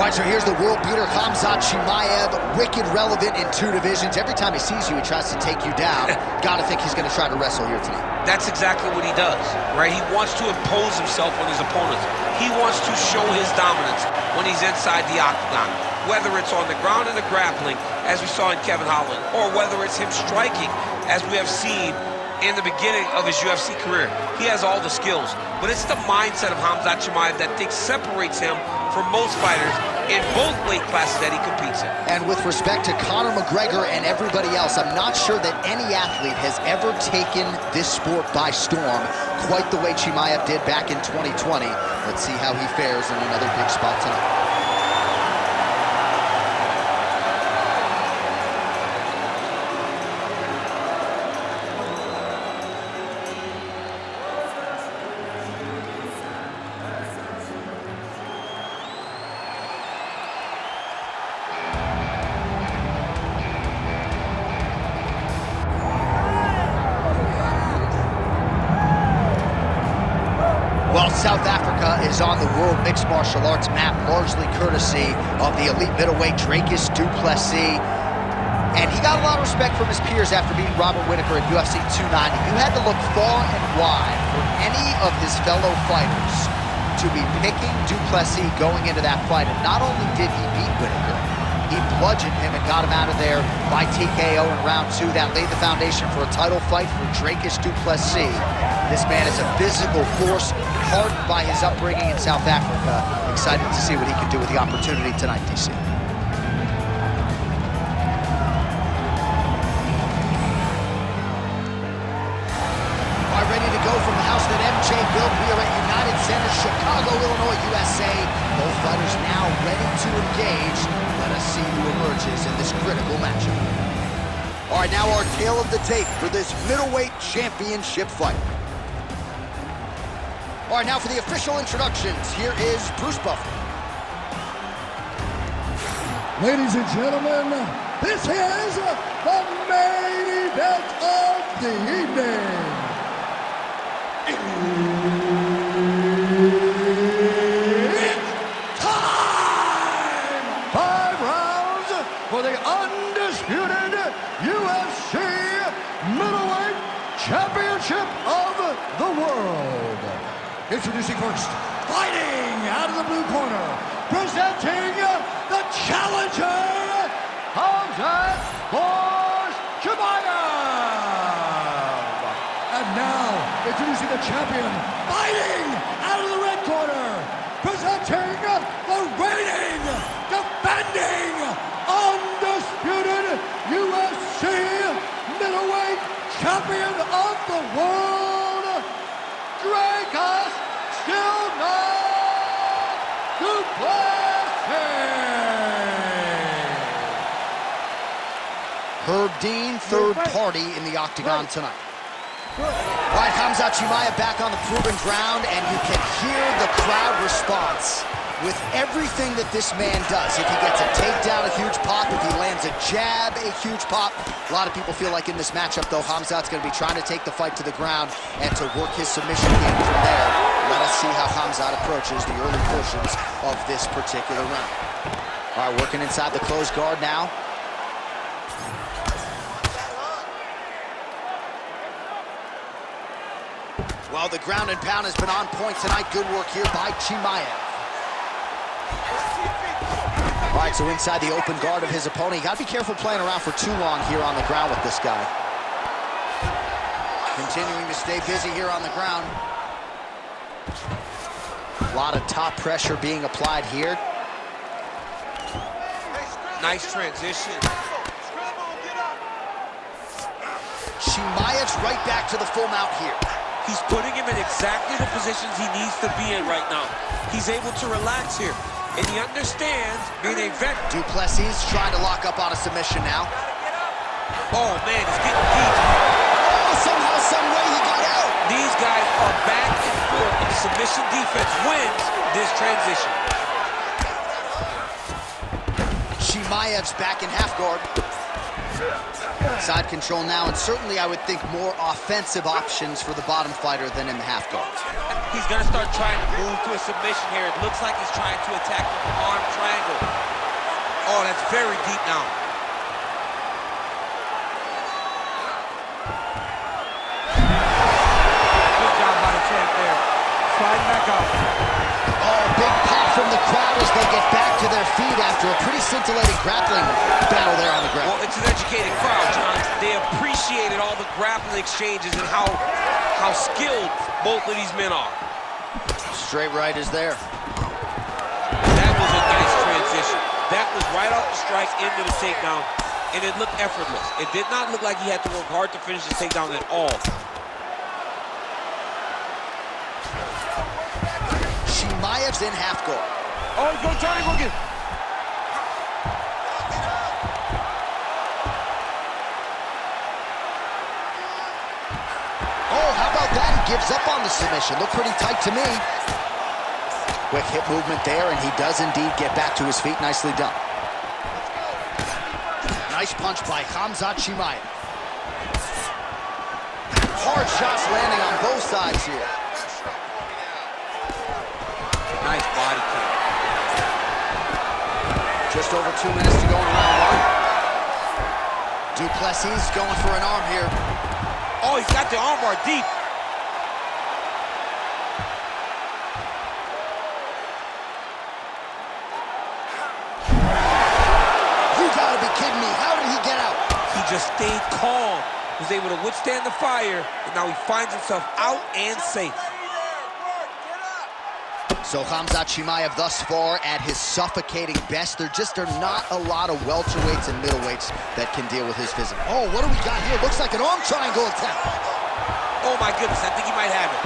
right, so here's the world beater, Khamzat Chimaev, wicked relevant in 2 divisions. Every time he sees you, he tries to take you down. Gotta think he's gonna try to wrestle here tonight. That's exactly what he does, right? He wants to impose himself on his opponents. He wants to show his dominance when he's inside the octagon, whether it's on the ground in the grappling, as we saw in Kevin Holland, or whether it's him striking, as we have seen in the beginning of his UFC career. He has all the skills, but it's the mindset of Khamzat Chimaev that separates him from most fighters in both weight classes that he competes in. And with respect to Conor McGregor and everybody else, I'm not sure that any athlete has ever taken this sport by storm quite the way Chimaev did back in 2020. Let's see how he fares in another big spot tonight. Well, South Africa is on the world mixed martial arts map, largely courtesy of the elite middleweight Dricus Du Plessis. And he got a lot of respect from his peers after beating Robert Whittaker at UFC 290. You had to look far and wide for any of his fellow fighters to be picking Du Plessis going into that fight. And not only did he beat Whittaker, he bludgeoned him and got him out of there by TKO in round 2. That laid the foundation for a title fight for Dricus Du Plessis. This man is a physical force, hardened by his upbringing in South Africa. Excited to see what he can do with the opportunity tonight, DC. All right, ready to go from the house that MJ built here at United Center, Chicago, Illinois, USA. Both fighters now ready to engage. Let us see who emerges in this critical matchup. All right, now our tale of the tape for this middleweight championship fight. All right, now for the official introductions, here is Bruce Buffer. Ladies and gentlemen, this is the main event of the evening. It's time! 5 rounds for the undisputed UFC Middleweight Championship of the World. Introducing first, fighting out of the blue corner, presenting the challenger, Khamzat Chimaev. And now, introducing the champion, fighting out of the red corner, presenting the reigning, defending, undisputed UFC middleweight champion of the world, Dricus Du Plessis. Herb Dean, third party in the octagon tonight. All right, Khamzat Chimaev back on the proven ground, and you can hear the crowd response with everything that this man does. If he gets a takedown, a huge pop. If he lands a jab, a huge pop. A lot of people feel like in this matchup, though, Khamzat's going to be trying to take the fight to the ground and to work his submission game from there. Let us see how Khamzat approaches the early portions of this particular round. All right, working inside the closed guard now. Well, the ground and pound has been on point tonight. Good work here by Chimaev. All right, so inside the open guard of his opponent. You got to be careful playing around for too long here on the ground with this guy. Continuing to stay busy here on the ground. A lot of top pressure being applied here. Nice transition. Chimaev's right back to the full mount here. He's putting him in exactly the positions he needs to be in right now. He's able to relax here, and he understands being a vet. Du Plessis trying to lock up on a submission now. Oh, man, he's getting deep. Oh, somehow, some way he got out. These guys are back and forth, and submission defense wins this transition. Chimaev's back in half guard. Side control now, and certainly I would think more offensive options for the bottom fighter than in the half guard. He's going to start trying to move to a submission here. It looks like he's trying to attack with the arm triangle. Oh, that's very deep now. Good job by the champ there. Sliding back out. Oh, big pop from the crowd as they get back to their feet after a pretty scintillating grappling battle there on the ground. Well, it's an educated crowd, John. They appreciated all the grappling exchanges and how skilled both of these men are. Straight right is there. That was a nice transition. That was right off the strike into the takedown, and it looked effortless. It did not look like he had to work hard to finish the takedown at all. Chimaev's in half guard. Oh, he's going to triangle again. Oh, how about that? He gives up on the submission. Looked pretty tight to me. Quick hip movement there, and he does indeed get back to his feet. Nicely done. Nice punch by Khamzat Chimaev. Hard shots landing on both sides here. Nice body kick. Just over 2 minutes to go in round one. Du Plessis going for an arm here. Oh, he's got the armbar deep. You gotta be kidding me. How did he get out? He just stayed calm, was able to withstand the fire, and now he finds himself out and safe. So Khamzat Chimaev thus far at his suffocating best. There just are not a lot of welterweights and middleweights that can deal with his physique. Oh, what do we got here? Looks like an arm triangle attempt. Oh my goodness, I think he might have it.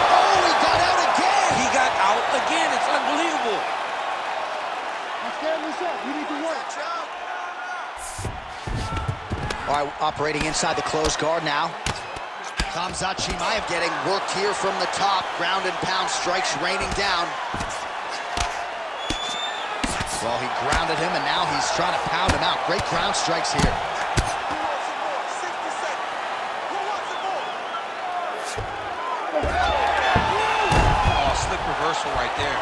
Oh, he got out again. He got out again. It's unbelievable. I'm standing this up. You need to work. All right, operating inside the closed guard now. Khamzat Chimaev getting worked here from the top. Ground and pound strikes raining down. Well, he grounded him, and now he's trying to pound him out. Great ground strikes here. Oh, slick reversal right there.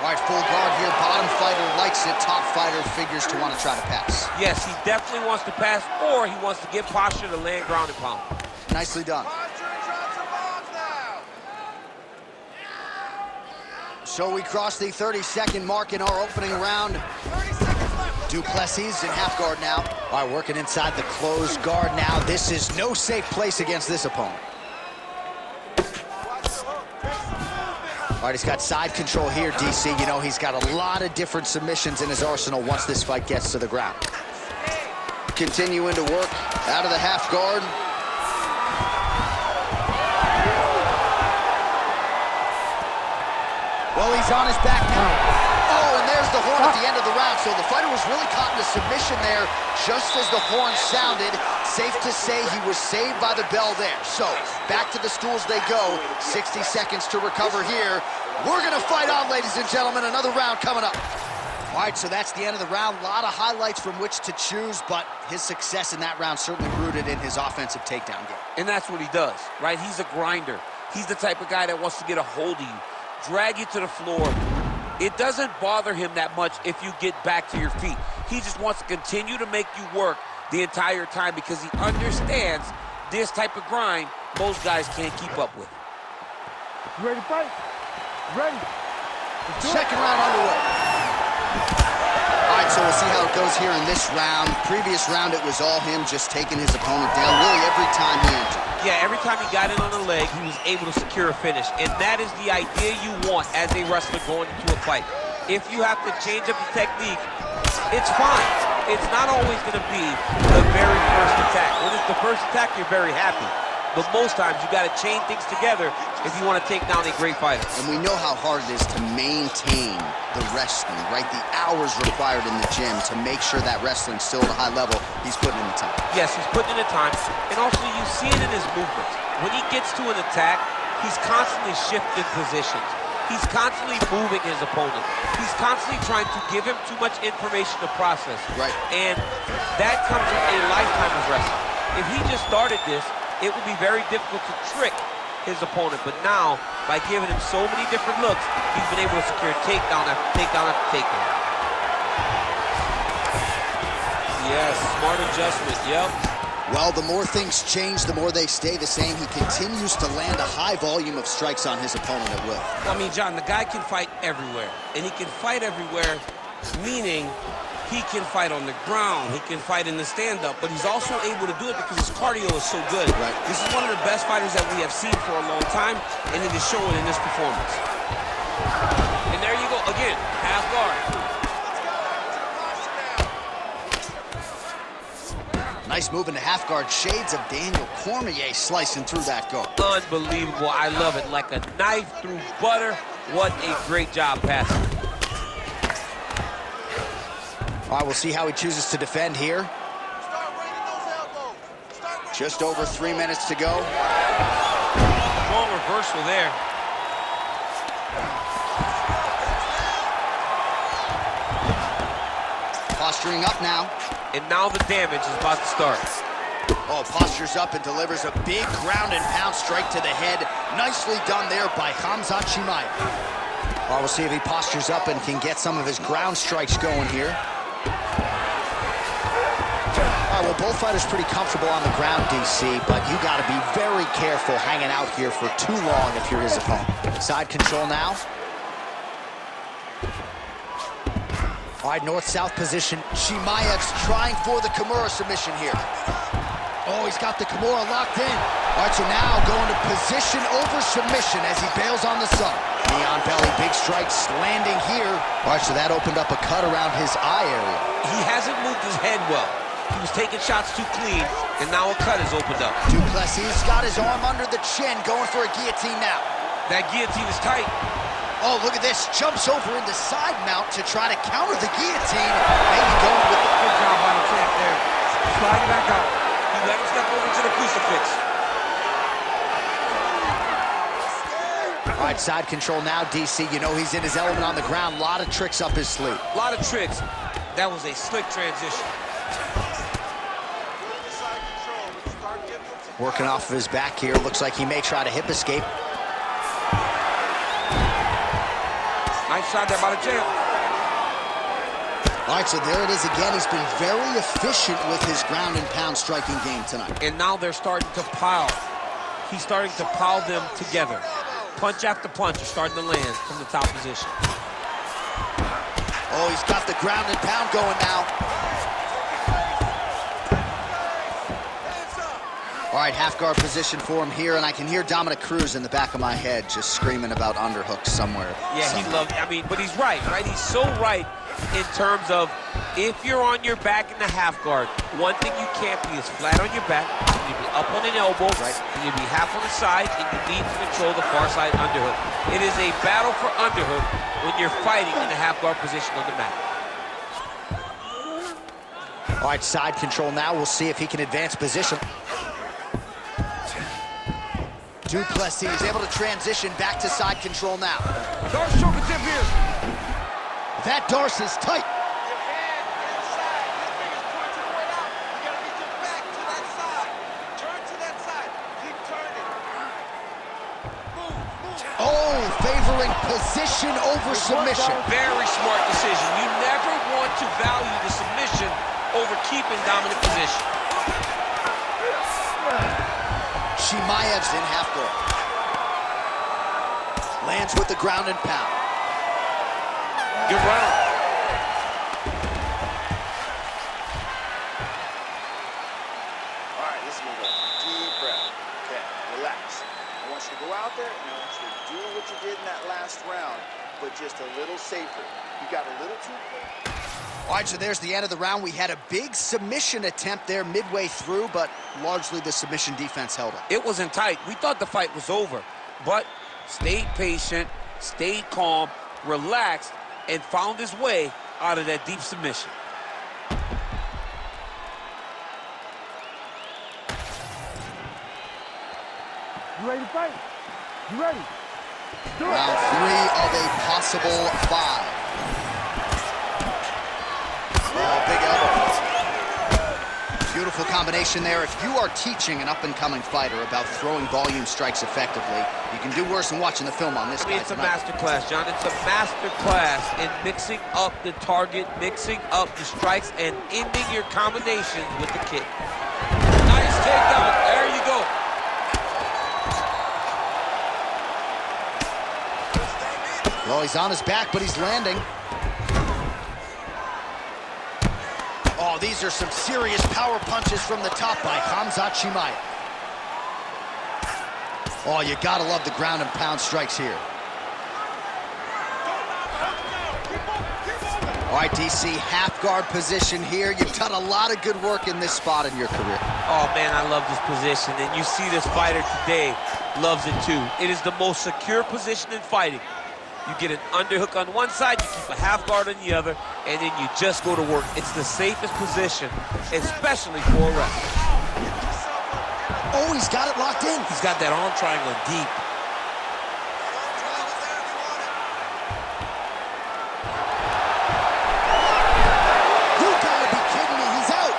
All right, full guard here. Bottom fighter likes it. Top fighter figures to want to try to pass. Yes, he definitely wants to pass, or he wants to get posture to land ground and pound. Nicely done. So we cross the 30-second mark in our opening round. 30 seconds left. Du Plessis in half guard now. All right, working inside the closed guard now. This is no safe place against this opponent. All right, he's got side control here, DC. You know, he's got a lot of different submissions in his arsenal once this fight gets to the ground. Continuing to work out of the half guard. Well, he's on his back now. Oh, and there's the horn at the end of the round. So the fighter was really caught in a submission there just as the horn sounded. Safe to say he was saved by the bell there. So back to the stools they go. 60 seconds to recover here. We're going to fight on, ladies and gentlemen. Another round coming up. All right, so that's the end of the round. A lot of highlights from which to choose, but his success in that round certainly rooted in his offensive takedown game. And that's what he does, right? He's a grinder. He's the type of guy that wants to get a hold of you, drag you to the floor. It doesn't bother him that much if you get back to your feet. He just wants to continue to make you work the entire time because he understands this type of grind most guys can't keep up with. You ready to fight? Ready. Second round underway. All right, so we'll see how it goes here in this round. Previous round, it was all him just taking his opponent down really every time he entered. Yeah, every time he got in on the leg, he was able to secure a finish. And that is the idea you want as a wrestler going into a fight. If you have to change up the technique, it's fine. It's not always going to be the very first attack. When it's the first attack, you're very happy. But most times, you got to chain things together if you want to take down a great fighter. And we know how hard it is to maintain the wrestling, right? The hours required in the gym to make sure that wrestling's still at a high level. He's putting in the time. Yes, he's putting in the time. And also, you see it in his movements. When he gets to an attack, he's constantly shifting positions. He's constantly moving his opponent. He's constantly trying to give him too much information to process. Right. And that comes with a lifetime of wrestling. If he just started this, it would be very difficult to trick his opponent. But now, by giving him so many different looks, he's been able to secure takedown after takedown after takedown. Yes, smart adjustment, yep. Well, the more things change, the more they stay the same. He continues to land a high volume of strikes on his opponent at will. I mean, John, the guy can fight everywhere. And he can fight everywhere, meaning he can fight on the ground, he can fight in the stand-up, but he's also able to do it because his cardio is so good. Right. This is one of the best fighters that we have seen for a long time, and it is showing in this performance. And there you go, again, half guard. Nice move into half guard. Shades of Daniel Cormier slicing through that guard. Unbelievable. I love it. Like a knife through butter. What a great job passing. All right, we'll see how he chooses to defend here. Just over 3 minutes to go. Strong reversal there. Posturing up now. And now the damage is about to start. Oh, postures up and delivers a big ground and pound strike to the head. Nicely done there by Khamzat Chimaev. All right, we'll see if he postures up and can get some of his ground strikes going here. All right, well, both fighters pretty comfortable on the ground, DC, but you got to be very careful hanging out here for too long if you're his opponent. Side control now. All right, north-south position. Chimaev's trying for the Kimura submission here. Oh, he's got the Kimura locked in. All right, so now going to position over submission as he bails on the sub. Knee on belly, big strikes landing here. All right, so that opened up a cut around his eye area. He hasn't moved his head well. He was taking shots too clean, and now a cut has opened up. Du Plessis got his arm under the chin, going for a guillotine now. That guillotine is tight. Oh, look at this. Jumps over into side mount to try to counter the guillotine. Maybe going with the... Good job by the champ there. Sliding back out. He let him step over to the crucifix. All right, side control now, DC. You know he's in his element on the ground. A lot of tricks up his sleeve. A lot of tricks. That was a slick transition. Working off of his back here. Looks like he may try to hip escape. Nice shot there by the champ. All right, so there it is again. He's been very efficient with his ground and pound striking game tonight. And now they're starting to pile. He's starting to pile them together. Punch after punch are starting to land from the top position. Oh, he's got the ground and pound going now. All right, half guard position for him here, and I can hear Dominic Cruz in the back of my head just screaming about underhooks somewhere. Yeah, he loved, I mean, but he's right? He's so right in terms of if you're on your back in the half guard, one thing you can't be is flat on your back, you need to be up on an elbow, right? You need to be half on the side, and you need to control the far side underhook. It is a battle for underhook when you're fighting in the half guard position on the mat. All right, side control now. We'll see if he can advance position. Du Plessis is able to transition back to side control now. Darce choke a tip here. That Darce is tight. Your hand inside. Your fingers point to the way out. You gotta get your back to that side. Turn to that side. Keep turning. Move. Oh, favoring position over submission. Very smart decision. You never want to value the submission over keeping dominant position. Chimaev's in half guard. Lands with the ground and pound. Good round. All right, listen to me. Deep breath. Okay, relax. I want you to go out there and I want you to do what you did in that last round, but just a little safer. You got a little too quick. All right, so there's the end of the round. We had a big submission attempt there midway through, but largely the submission defense held up. It wasn't tight. We thought the fight was over, but stayed patient, stayed calm, relaxed, and found his way out of that deep submission. You ready to fight? You ready? Round 3 of a possible 5. Oh, big elbow. Beautiful combination there. If you are teaching an up-and-coming fighter about throwing volume strikes effectively, you can do worse than watching the film on this guy. It's a master class, John. It's a master class in mixing up the target, mixing up the strikes, and ending your combinations with the kick. Nice takedown. There you go. Well, he's on his back, but he's landing. Oh, these are some serious power punches from the top by Khamzat Chimaev. Oh, you gotta love the ground and pound strikes here. All right, DC, half guard position here. You've done a lot of good work in this spot in your career. Oh, man, I love this position, and you see this fighter today loves it too. It is the most secure position in fighting. You get an underhook on one side, you keep a half guard on the other, and then you just go to work. It's the safest position, especially for a wrestler. Oh, he's got it locked in. He's got that arm triangle deep. You gotta be kidding me, he's out.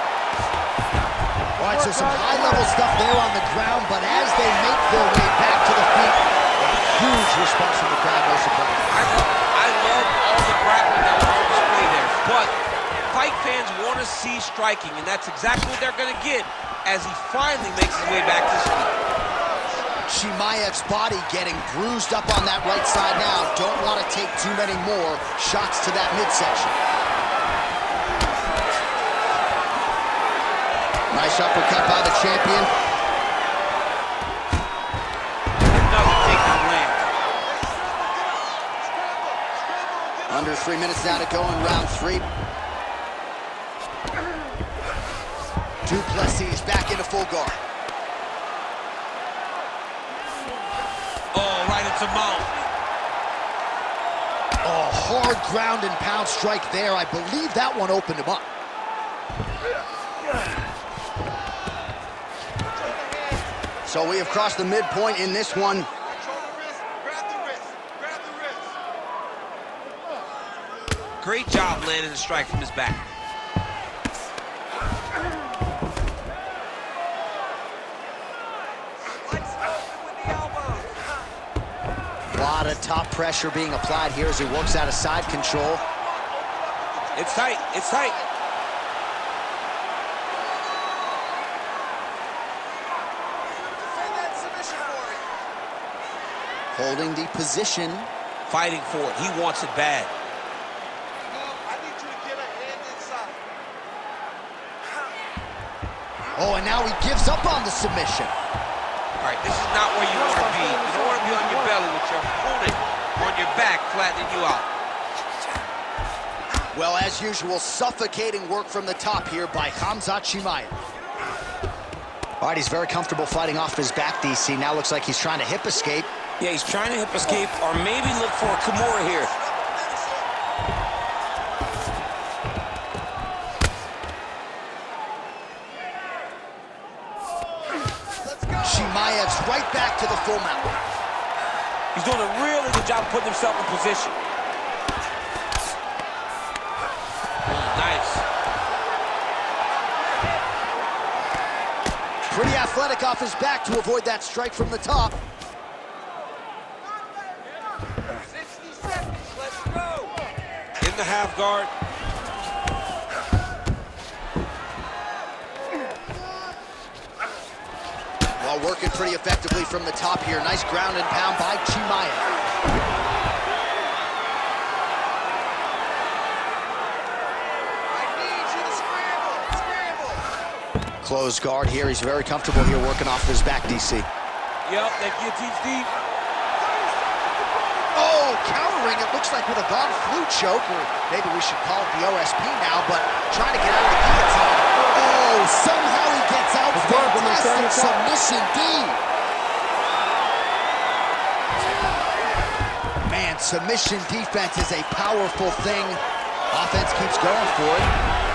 All right, so some high-level stuff there on the ground, but as they make their way back to the feet, huge response from the crowd, no surprise. I love all the grappling that was on display there, but fight fans want to see striking, and that's exactly what they're going to get as he finally makes his way back to his feet. Chimaev's body getting bruised up on that right side now. Don't want to take too many more shots to that midsection. Nice uppercut by the champion. Under 3 minutes now to go in round 3. Du Plessis back into full guard. Oh, right into mount. Oh, hard ground and pound strike there. I believe that one opened him up. So we have crossed the midpoint in this one. Great job landing the strike from his back. A lot of top pressure being applied here as he works out of side control. It's tight, it's tight. Holding the position. Fighting for it, he wants it bad. Oh, and now he gives up on the submission. All right, this is not where you want to be. You don't want to be on your belly with your opponent on your back, flattening you out. Well, as usual, suffocating work from the top here by Khamzat Chimaev. All right, he's very comfortable fighting off his back, DC. Now looks like he's trying to hip escape. Yeah, he's trying to hip escape or maybe look for a Kimura here. Chimaev's right back to the full mount. He's doing a really good job putting himself in position. Nice. Pretty athletic off his back to avoid that strike from the top. 60 seconds, let's go. In the half guard. Well, working pretty effectively from the top here. Nice ground and pound by Chimaev. Closed guard here. He's very comfortable here working off his back, DC. Yep, that guillotine's deep. Oh, countering, it looks like with a bomb flu choke, or maybe we should call it the OSP now, but trying to get out of the guillotine. Oh, somehow he gets out. Fantastic submission D. Man, submission defense is a powerful thing. Offense keeps going for it.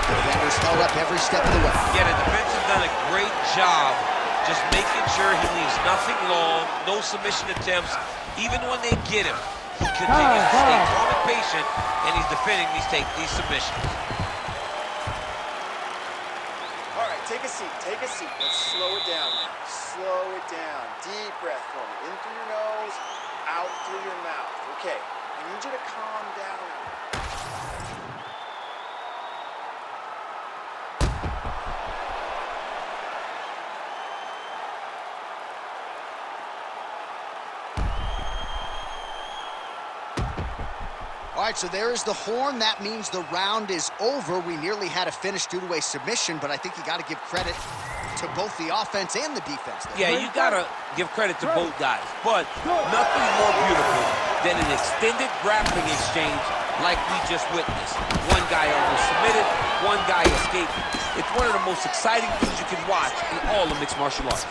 Defenders held up every step of the way. Yeah, the defense has done a great job just making sure he leaves nothing long, no submission attempts. Even when they get him, he continues to stay calm and patient, and he's defending these submissions. All right, take a seat, take a seat. Let's slow it down now. Slow it down. Deep breath for me. In through your nose, out through your mouth. Okay, I need you to calm down. All right, so there is the horn. That means the round is over. We nearly had a finish due to a submission, but I think you got to give credit to both the offense and the defense there. Yeah, you got to give credit to both guys, but nothing more beautiful than an extended grappling exchange like we just witnessed. One guy almost submitted, one guy escaped. It's one of the most exciting things you can watch in all of mixed martial arts.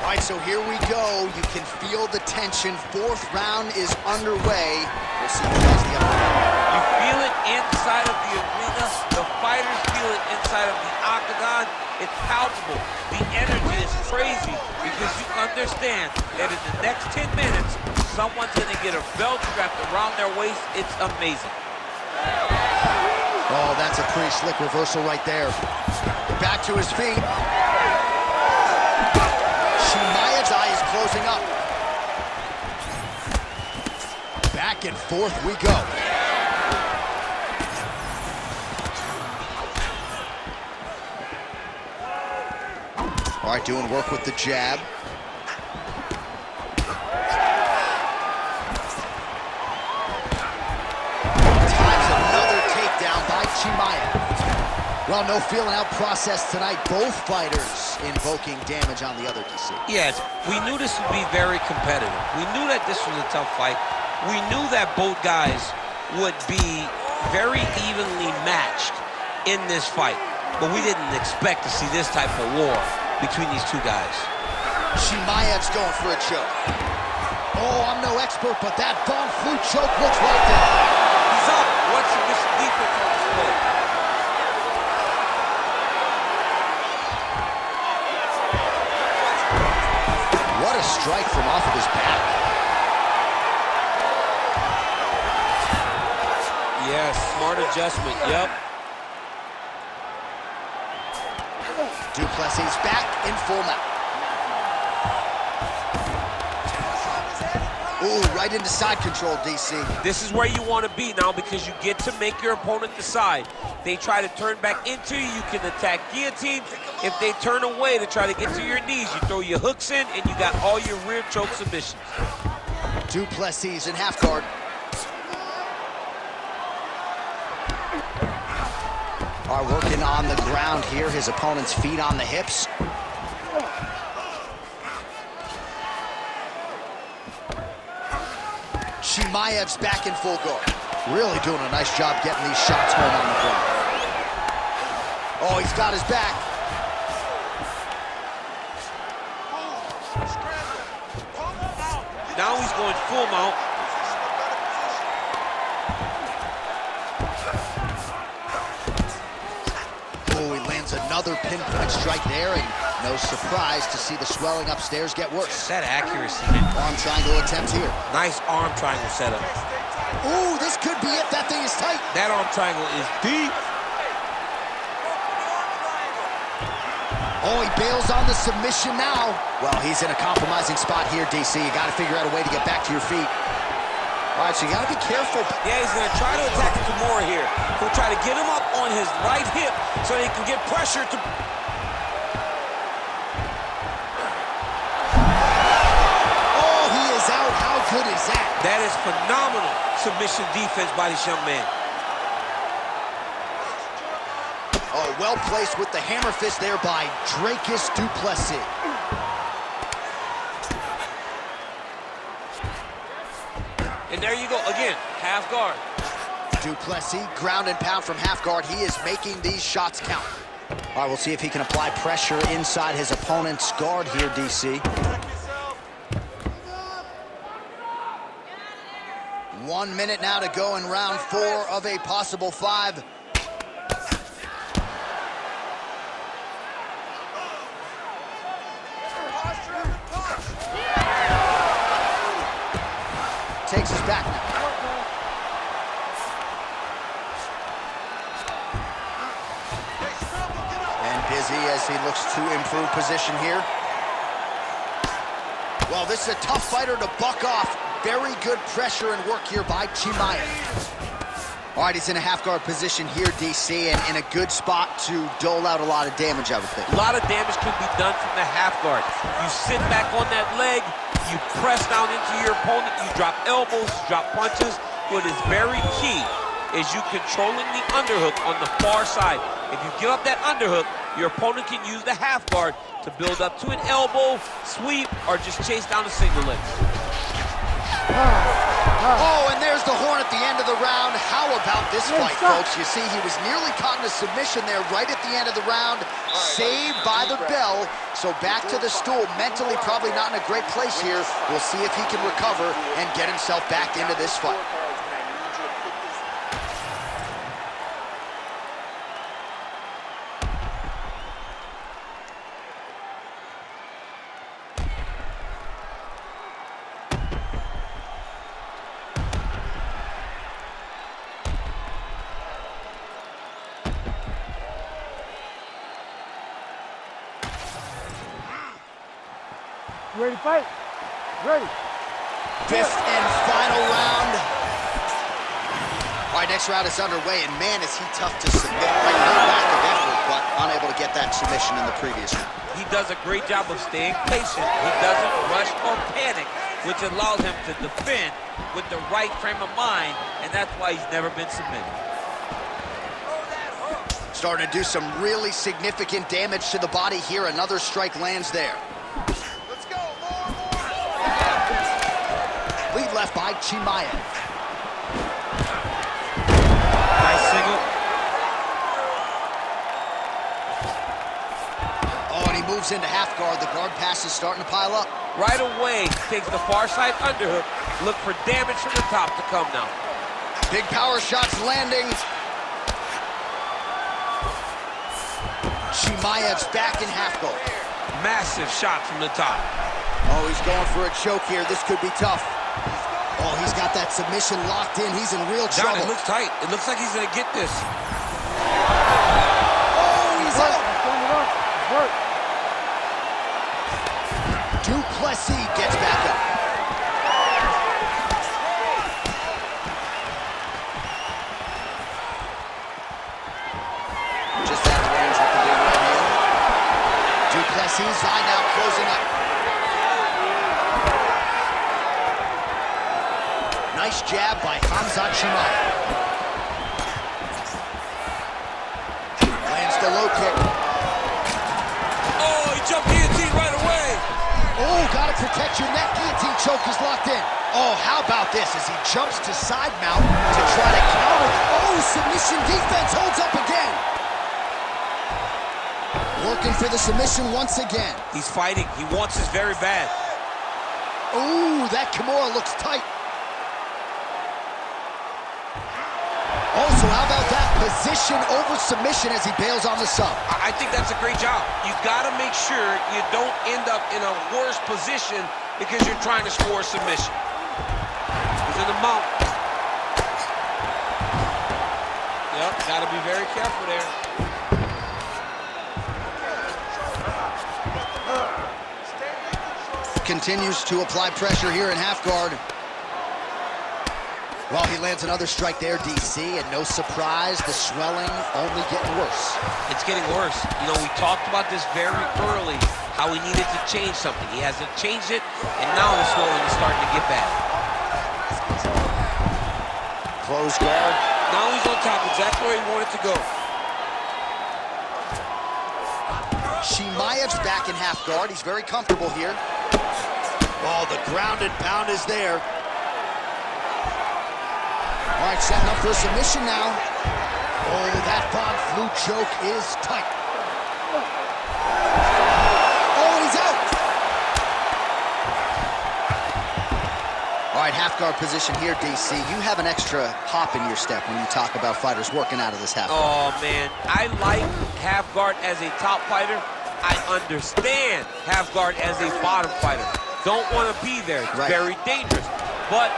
All right, so here we go. You can feel the tension. Fourth round is underway. We'll see who has the upper hand. You feel it inside of the arena. The fighters feel it inside of the octagon. It's palpable. The energy is crazy because you understand that in the next 10 minutes, someone's going to get a belt strapped around their waist. It's amazing. Oh, that's a pretty slick reversal right there. Back to his feet. Chimaev's eye is closing up. Back and forth we go. All right, doing work with the jab. Times another takedown by Chimaev. Well, no feeling out process tonight. Both fighters invoking damage on the other, DC. Yes, we knew this would be very competitive. We knew that this was a tough fight. We knew that both guys would be very evenly matched in this fight. But we didn't expect to see this type of war between these two guys. Chimaev's going for a choke. Oh, I'm no expert, but that Von Flue choke looks like that. He's up. What's this defense on display? What a strike from off of his back. Yes, smart adjustment, yep. Du Plessis back in full mount. Ooh, right into side control, DC. This is where you want to be now because you get to make your opponent decide. They try to turn back into you, you can attack guillotine. If they turn away to try to get to your knees, you throw your hooks in and you got all your rear choke submissions. Du Plessis in half guard. Are working on the ground here. His opponent's feet on the hips. Chimaev's back in full guard. Really doing a nice job getting these shots home on the ground. Oh, he's got his back. Now he's going full mount. Oh, he lands another pinpoint strike there, and no surprise to see the swelling upstairs get worse. That accuracy. Arm triangle attempt here. Nice arm triangle setup. Ooh, this could be it. That thing is tight. That arm triangle is deep. Oh, he bails on the submission now. Well, he's in a compromising spot here, DC. You got to figure out a way to get back to your feet. All right, so you got to be careful. Yeah, he's going to try to attack Kimura here. He'll try to get him up on his right hip so he can get pressure to... Oh, he is out. How good is that? That is phenomenal submission defense by this young man. Oh, well placed with the hammer fist there by Dricus Du Plessis. And there you go, again, half guard. Du Plessis, ground and pound from half guard. He is making these shots count. All right, we'll see if he can apply pressure inside his opponent's guard here, DC. 1 minute now to go in round 4 of a possible 5. takes us back now. And busy as he looks to improve position here. Well, this is a tough fighter to buck off. Very good pressure and work here by Chimaev. All right, he's in a half-guard position here, DC, and in a good spot to dole out a lot of damage, I would think. A lot of damage can be done from the half-guard. You sit back on that leg, you press down into your opponent, you drop elbows, drop punches. What is very key is you controlling the underhook on the far side. If you give up that underhook, your opponent can use the half-guard to build up to an elbow, sweep, or just chase down a single leg. Oh, and there's the horn at the end of the round. How about this fight, folks? You see, he was nearly caught in a submission there right at the end of the round, saved by the bell. So back to the stool. Mentally, probably not in a great place here. We'll see if he can recover and get himself back into this fight. Ready to fight? Ready. Fifth and final round. All right, next round is underway, and man, is he tough to submit. Like, no lack of effort, but unable to get that submission in the previous round. He does a great job of staying patient. He doesn't rush or panic, which allows him to defend with the right frame of mind, and that's why he's never been submitted. Starting to do some really significant damage to the body here. Another strike lands there. Lead left by Chimaev. Nice single. Oh, and he moves into half guard. The guard pass is starting to pile up. Right away, takes the far side underhook. Look for damage from the top to come now. Big power shots landing. Chimaev's back in half guard. Massive shot from the top. Oh, he's going for a choke here. This could be tough. Oh, he's got that submission locked in. He's in real trouble. John, it looks tight. It looks like he's gonna get this. Oh, he's out. Du Plessis gets back up. Just out of range with the big right hand. Du Plessis' eye now closing up. Nice jab by Khamzat Chimaev. Lands the low kick. Oh, he jumped guillotine right away. Oh, gotta protect your neck. Guillotine choke is locked in. Oh, how about this as he jumps to side mount to try to counter. Oh, submission defense holds up again. Working for the submission once again. He's fighting. He wants this very bad. Ooh, that Kimura looks tight. Also, how about that position over submission as he bails on the sub? I think that's a great job. You gotta make sure you don't end up in a worse position because you're trying to score a submission. He's in the mount. Yep, gotta be very careful there. Continues to apply pressure here in half guard. Well, he lands another strike there, DC, and no surprise, the swelling only getting worse. It's getting worse. You know, we talked about this very early, how he needed to change something. He hasn't changed it, and now the swelling is starting to get bad. Close guard. Now he's on top, exactly where he wanted to go. Chimaev's back in half guard. He's very comfortable here. Oh, the ground and pound is there. All right, setting up for a submission now. Oh, that Von Flue choke is tight. Oh, and he's out. All right, half guard position here, DC. You have an extra hop in your step when you talk about fighters working out of this half guard. Oh, man, I like half guard as a top fighter. I understand half guard as a bottom fighter. Don't want to be there. It's very dangerous. But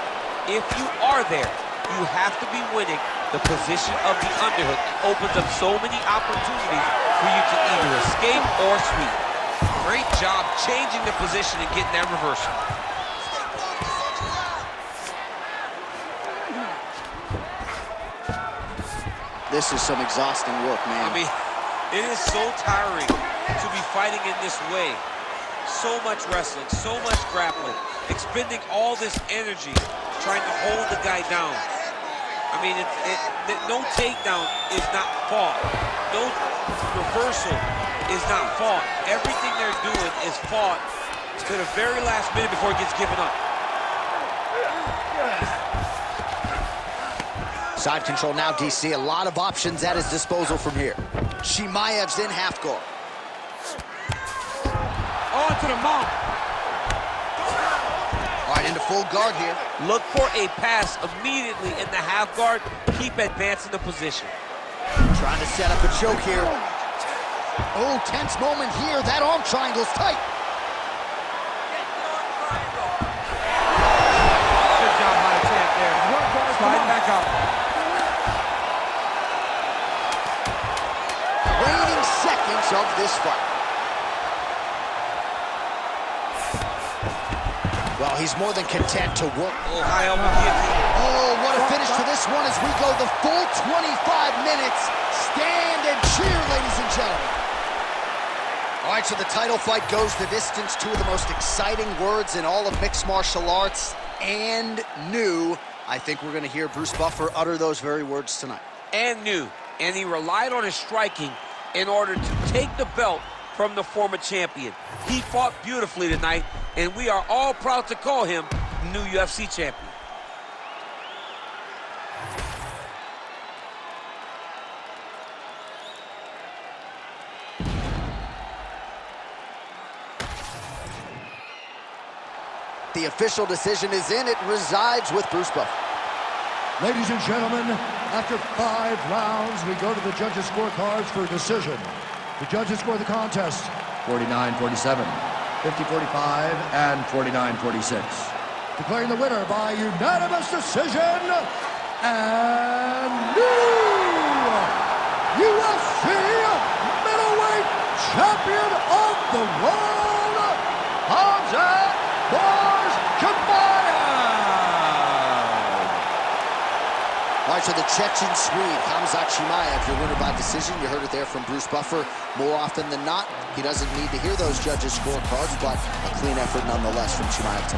If you are there, you have to be winning. The position of the underhook opens up so many opportunities for you to either escape or sweep. Great job changing the position and getting that reversal. This is some exhausting work, man. I mean, it is so tiring to be fighting in this way. So much wrestling, so much grappling, expending all this energy trying to hold the guy down. I mean, no takedown is not fought. No reversal is not fought. Everything they're doing is fought to the very last minute before it gets given up. Side control now, DC. A lot of options at his disposal from here. Chimaev's in half guard. On to the mount. All right, into full guard here. Look for a pass immediately in the half guard. Keep advancing the position. Trying to set up a choke here. Oh, tense moment here. That arm triangle's tight. Good job by the champ there. Slide back out. Waning seconds of this fight. Well, he's more than content to work. Oh, high elbow guillotine. Oh, what a finish to this one as we go the full 25 minutes. Stand and cheer, ladies and gentlemen. All right, so the title fight goes the distance. Two of the most exciting words in all of mixed martial arts, and new. I think we're going to hear Bruce Buffer utter those very words tonight. And new. And he relied on his striking in order to take the belt from the former champion. He fought beautifully tonight, and we are all proud to call him new UFC champion. The official decision is in. It resides with Bruce Buffer. Ladies and gentlemen, after 5 rounds, we go to the judges' scorecards for a decision. The judges score the contest 49-47, 50-45, and 49-46. Declaring the winner by unanimous decision, and new UFC Middleweight Champion of the World, Khamzat Chimaev! All right, so the Chechen Swede, Khamzat Chimaev, your winner by decision. You heard it there from Bruce Buffer. More often than not, he doesn't need to hear those judges' scorecards, but a clean effort nonetheless from Chimaev tonight.